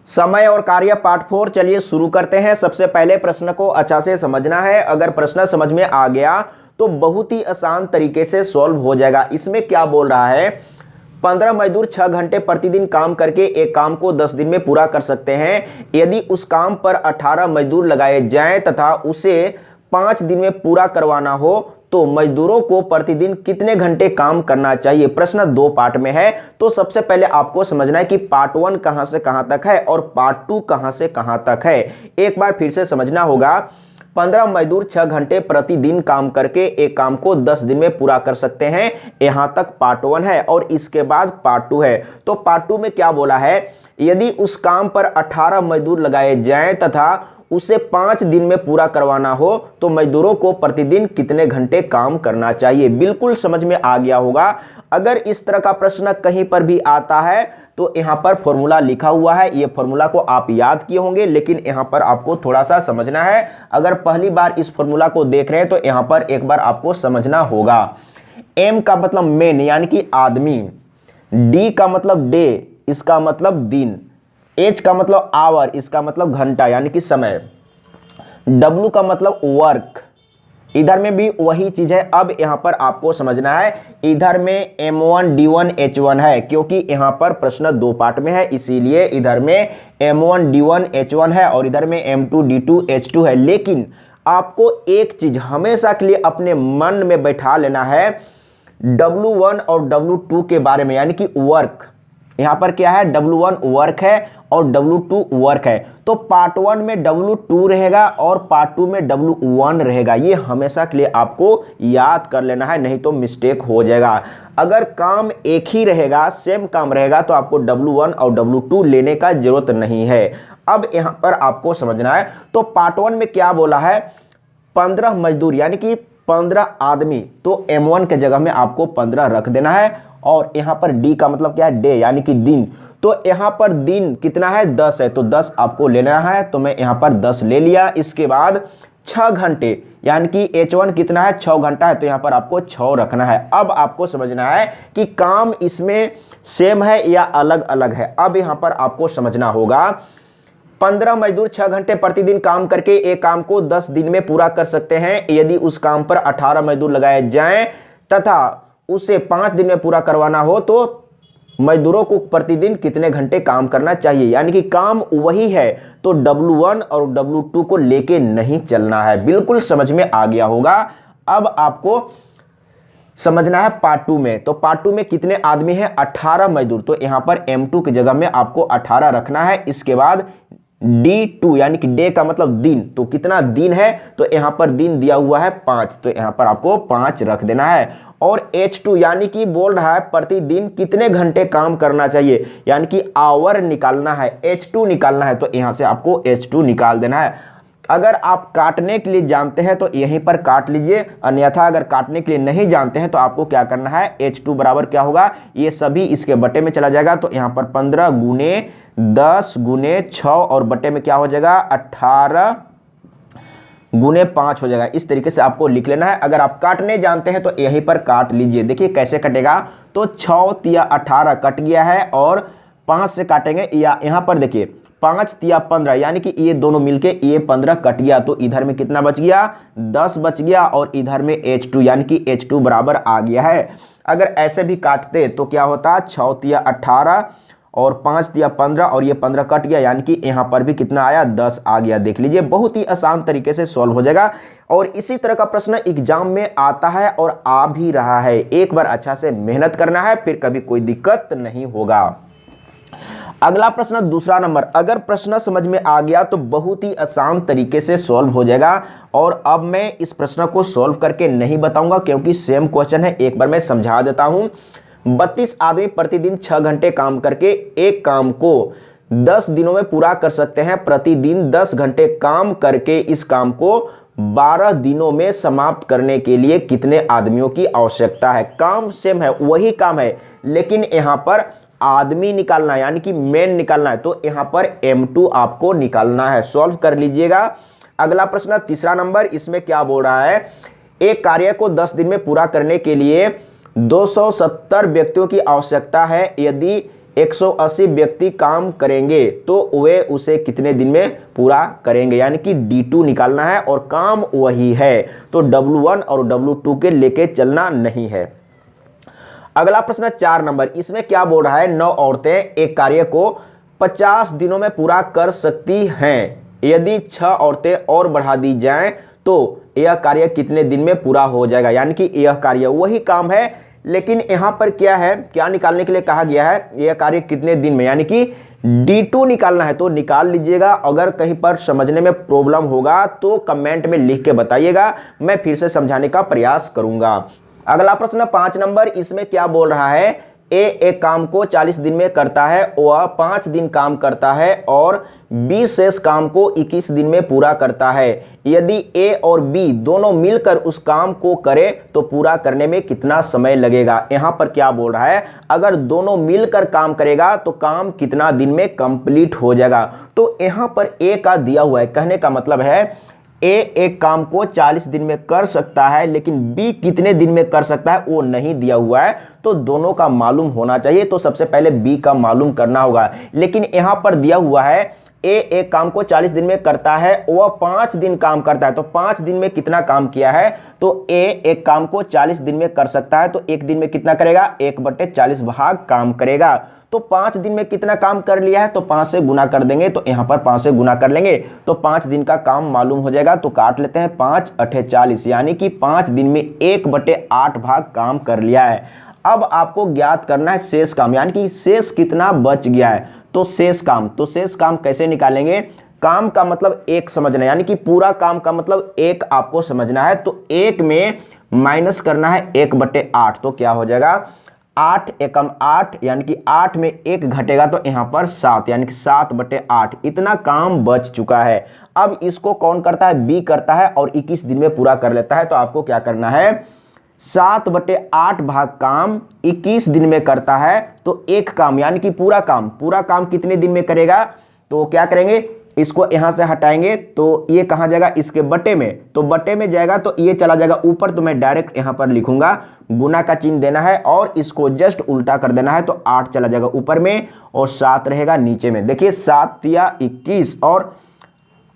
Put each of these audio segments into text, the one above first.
समय और कार्य पार्ट 4। चलिए शुरू करते हैं। सबसे पहले प्रश्न को अच्छा से समझना है। अगर प्रश्न समझ में आ गया तो बहुत ही आसान तरीके से सॉल्व हो जाएगा। इसमें क्या बोल रहा है, 15 मजदूर 6 घंटे प्रतिदिन काम करके एक काम को 10 दिन में पूरा कर सकते हैं। यदि उस काम पर 18 मजदूर लगाए जाएं तथा उसे 5 दिन में पूरा करवाना हो तो मजदूरों को प्रतिदिन कितने घंटे काम करना चाहिए। प्रश्न 2 पार्ट में है। तो सबसे पहले आपको समझना है कि पार्ट 1 कहां से कहां तक है और पार्ट 2 कहां से कहां तक है। एक बार फिर से समझना होगा। 15 मजदूर 6 घंटे प्रतिदिन काम करके एक काम को 10 दिन में पूरा कर सकते हैं। यहां तक पार्ट 1 है और इसके बाद पार्ट 2 है। तो पार्ट 2 में क्या बोला है, यदि उस काम पर 18 मजदूर लगाए जाएं तथा उसे 5 दिन में पूरा करवाना हो तो मजदूरों को प्रतिदिन कितने घंटे काम करना चाहिए। बिल्कुल समझ में आ गया होगा। अगर इस तरह का प्रश्न कहीं पर भी आता है तो यहां पर फॉर्मूला लिखा हुआ है। ये फॉर्मूला को आप याद किए होंगे, लेकिन यहां पर आपको थोड़ा सा समझना है। अगर पहली बार इस फॉर्मूला को देख रहे हैं तो यहां पर एक बार आपको समझना होगा। एम का मतलब मैन यानी कि आदमी, डी का मतलब डे, इसका मतलब दिन, एच का मतलब आवर, इसका मतलब घंटा यानी कि समय, डब्ल्यू का मतलब वर्क, इधर में भी वही चीज है। अब यहां पर आपको समझना है, इधर में M1 D1 H1 है क्योंकि यहां पर प्रश्न 2 पार्ट में है, इसीलिए इधर में M1 D1 H1 है और इधर में M2 D2 H2 है। लेकिन आपको एक चीज हमेशा के लिए अपने मन में बैठा लेना है, W1 और W2 के बारे में, यानी कि वर्क। यहां पर क्या है, W1 वर्क है और W2 वर्क है। तो पार्ट 1 में W2 रहेगा और पार्ट 2 में W1 रहेगा। ये हमेशा के लिए आपको याद कर लेना है, नहीं तो मिस्टेक हो जाएगा। अगर काम एक ही रहेगा, सेम काम रहेगा, तो आपको W1 और W2 लेने का जरूरत नहीं है। अब यहां पर आपको समझना है। तो पार्ट 1 में क्या बोला है, 15 मजदूर यानी कि 15 आदमी, तो M1 के जगह में आपको 15 रख देना है। और यहां पर डी का मतलब क्या है, डे यानी कि दिन। तो यहां पर दिन कितना है, 10 है, तो 10 आपको लेना है। तो मैं यहां पर 10 ले लिया। इसके बाद 6 घंटे यानी कि H1 कितना है, 6 घंटा है, तो यहां पर आपको 6 रखना है। अब आपको समझना है कि काम इसमें सेम है या अलग अलग है। अब यहां पर आपको समझना होगा, 15 मजदूर 6 घंटे प्रतिदिन काम करके एक काम को 10 दिन में पूरा कर सकते हैं। यदि उस काम पर 18 मजदूर लगाए जाएं तथा उसे 5 दिन में पूरा करवाना हो तो मजदूरों को प्रतिदिन कितने घंटे काम करना चाहिए। यानी कि काम वही है, तो W1 और W2 को लेके नहीं चलना है। बिल्कुल समझ में आ गया होगा। अब आपको समझना है पार्ट 2 में। तो पार्ट 2 में कितने आदमी हैं, 18 मजदूर, तो यहां पर M2 की जगह में आपको 18 रखना है। इसके बाद D2 यानी कि डे का मतलब दिन, तो कितना दिन है, तो यहां पर दिन दिया हुआ है 5, तो यहां पर आपको 5 रख देना है। और H2 यानी कि बोल रहा है प्रतिदिन कितने घंटे काम करना चाहिए, यानी कि आवर निकालना है, H2 निकालना है, तो यहां से आपको H2 निकाल देना है। अगर आप काटने के लिए जानते हैं तो यहीं पर काट लीजिए, अन्यथा अगर काटने के लिए नहीं जानते हैं तो आपको क्या करना है, H2 बराबर क्या होगा, ये सभी इसके बटे में चला जाएगा। तो यहाँ पर 15 गुने 10 गुने 6 और बटे में क्या हो जाएगा, 18 गुने 5 हो जाएगा। इस तरीके से आपको लिख लेना है। अगर आप काटने जानते हैं तो यहीं पर काट लीजिए। देखिए कैसे कटेगा, तो 6 तिया 18 कट गया है और 5 से काटेंगे, या यहाँ पर देखिए 5 तिया 15 यानी कि ये दोनों मिलके ये 15 कट गया, तो इधर में कितना बच गया, 10 बच गया और इधर में H2 यानी कि H2 बराबर आ गया है। अगर ऐसे भी काटते तो क्या होता, 6 तिया 18 और 5 तिया 15 और ये 15 कट गया, यानी कि यहाँ पर भी कितना आया, 10 आ गया। देख लीजिए, बहुत ही आसान तरीके से सॉल्व हो जाएगा। और इसी तरह का प्रश्न एग्जाम में आता है और आ भी रहा है। एक बार अच्छा से मेहनत करना है, फिर कभी कोई दिक्कत नहीं होगा। अगला प्रश्न दूसरा नंबर। अगर प्रश्न समझ में आ गया तो बहुत ही आसान तरीके से सॉल्व हो जाएगा। और अब मैं इस प्रश्न को सॉल्व करके नहीं बताऊंगा क्योंकि सेम क्वेश्चन है, एक बार मैं समझा देता हूं। 32 आदमी प्रतिदिन 6 घंटे काम करके एक काम को 10 दिनों में पूरा कर सकते हैं। प्रतिदिन 10 घंटे काम करके इस काम को 12 दिनों में समाप्त करने के लिए कितने आदमियों की आवश्यकता है। काम सेम है, वही काम है, लेकिन यहां पर आदमी निकालना है, यानी कि मेन निकालना है। तो यहां पर M2 आपको निकालना है। सॉल्व कर लीजिएगा। अगला प्रश्न तीसरा नंबर। इसमें क्या बोल रहा है, एक कार्य को 10 दिन में पूरा करने के लिए 270 व्यक्तियों की आवश्यकता है। यदि 180 व्यक्ति काम करेंगे तो वे उसे कितने दिन में पूरा करेंगे, यानी कि D2 निकालना है और काम वही है, तो W1 और W2 के लेके चलना नहीं है। अगला प्रश्न 4 नंबर, इसमें क्या बोल रहा है, 9 औरतें एक कार्य को 50 दिनों में पूरा कर सकती हैं, यदि 6 औरतें और बढ़ा दी जाएं तो यह कार्य कितने दिन में पूरा हो जाएगा, यानी कि यह कार्य वही काम है लेकिन यहां पर क्या है, क्या निकालने के लिए कहा गया है, यह कार्य कितने दिन में, यानी कि D2 निकालना है, तो निकाल लीजिएगा। अगर कहीं पर समझने में प्रॉब्लम होगा तो कमेंट में लिख के बताइएगा, मैं फिर से समझाने का प्रयास करूंगा। अगला प्रश्न 5 नंबर, इसमें क्या बोल रहा है, ए एक काम को 40 दिन में करता है, वह 5 दिन काम करता है और बी शेष काम को 21 दिन में पूरा करता है, यदि ए और बी दोनों मिलकर उस काम को करे तो पूरा करने में कितना समय लगेगा। यहां पर क्या बोल रहा है, अगर दोनों मिलकर काम करेगा तो काम कितना दिन में कंप्लीट हो जाएगा। तो यहां पर ए का दिया हुआ है, कहने का मतलब है ए एक काम को 40 दिन में कर सकता है लेकिन बी कितने दिन में कर सकता है वो नहीं दिया हुआ है, तो दोनों का मालूम होना चाहिए। तो सबसे पहले बी का मालूम करना होगा, लेकिन यहां पर दिया हुआ है ए एक काम को 40 दिन में करता है, वह 5 दिन काम करता है, तो 5 दिन में कितना काम किया है, तो ए एक काम को 40 दिन में कर सकता है तो एक दिन में कितना करेगा, 1/40 भाग काम करेगा। तो 5 दिन में कितना काम कर लिया है, तो 5 से गुना कर देंगे, तो यहां पर 5 से गुना कर लेंगे तो 5 दिन का काम मालूम हो जाएगा। तो काट लेते हैं, 5 × 40, यानी कि 5 दिन में 1/8 भाग काम कर लिया है। अब आपको ज्ञात करना है शेष काम, यानी कि शेष कितना बच गया है। तो शेष काम कैसे निकालेंगे, काम का मतलब एक समझना है, यानी कि पूरा काम का मतलब एक आपको समझना है। तो एक में माइनस करना है 1/8, तो क्या हो जाएगा, 8 एकम 8, यानी कि 8 में 1 घटेगा तो यहां पर 7, यानी कि 7/8 इतना काम बच चुका है। अब इसको कौन करता है, बी करता है और 21 दिन में पूरा कर लेता है। तो आपको क्या करना है, 7/8 भाग काम 21 दिन में करता है, तो एक काम यानी कि पूरा काम कितने दिन में करेगा। तो क्या करेंगे, इसको यहां से हटाएंगे तो ये कहां जाएगा, इसके बटे में, तो बटे में जाएगा तो ये चला जाएगा ऊपर, तो मैं डायरेक्ट यहां पर लिखूंगा, गुना का चिन्ह देना है और इसको जस्ट उल्टा कर देना है, तो 8 चला जाएगा ऊपर में और 7 रहेगा नीचे में। देखिए 7 × 21 और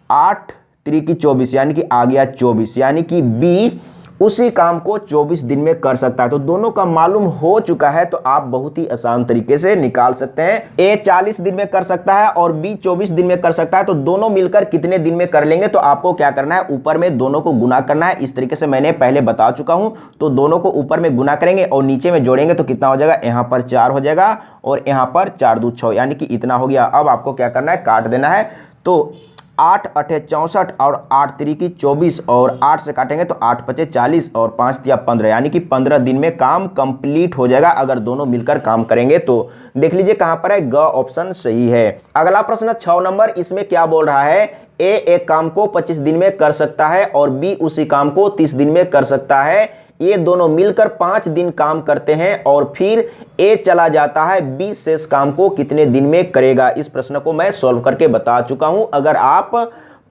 8 × 24, यानी कि आ गया 24, यानी कि बी उसी काम को 24 दिन में कर सकता है। तो दोनों का मालूम हो चुका है, तो आप बहुत ही आसान तरीके से निकाल सकते हैं। ए 40 दिन में कर सकता है और बी 24 दिन में कर सकता है, तो दोनों मिलकर कितने दिन में कर लेंगे। तो आपको क्या करना है, ऊपर में दोनों को गुना करना है, इस तरीके से मैंने पहले बता चुका हूं। तो दोनों को ऊपर में गुना करेंगे और नीचे में जोड़ेंगे तो कितना हो जाएगा, यहां पर 4 हो जाएगा और यहां पर 4 × 2 = 6, यानी कि इतना हो गया। अब आपको क्या करना है, काट देना है। तो 8 × 8 = 64 और 8 × 3 = 24 और 8 से काटेंगे तो 8 × 5 = 40 और 5 × 3 = 15, यानी कि 15 दिन में काम कंप्लीट हो जाएगा अगर दोनों मिलकर काम करेंगे। तो देख लीजिए कहां पर है, ग ऑप्शन सही है। अगला प्रश्न 6 नंबर, इसमें क्या बोल रहा है, ए एक काम को 25 दिन में कर सकता है और बी उसी काम को 30 दिन में कर सकता है, ये दोनों मिलकर 5 दिन काम करते हैं और फिर ए चला जाता है, बी शेष काम को कितने दिन में करेगा। इस प्रश्न को मैं सॉल्व करके बता चुका हूं, अगर आप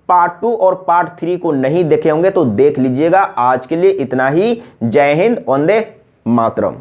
पार्ट 2 और पार्ट 3 को नहीं देखे होंगे तो देख लीजिएगा। आज के लिए इतना ही, जय हिंद, वंदे मातरम।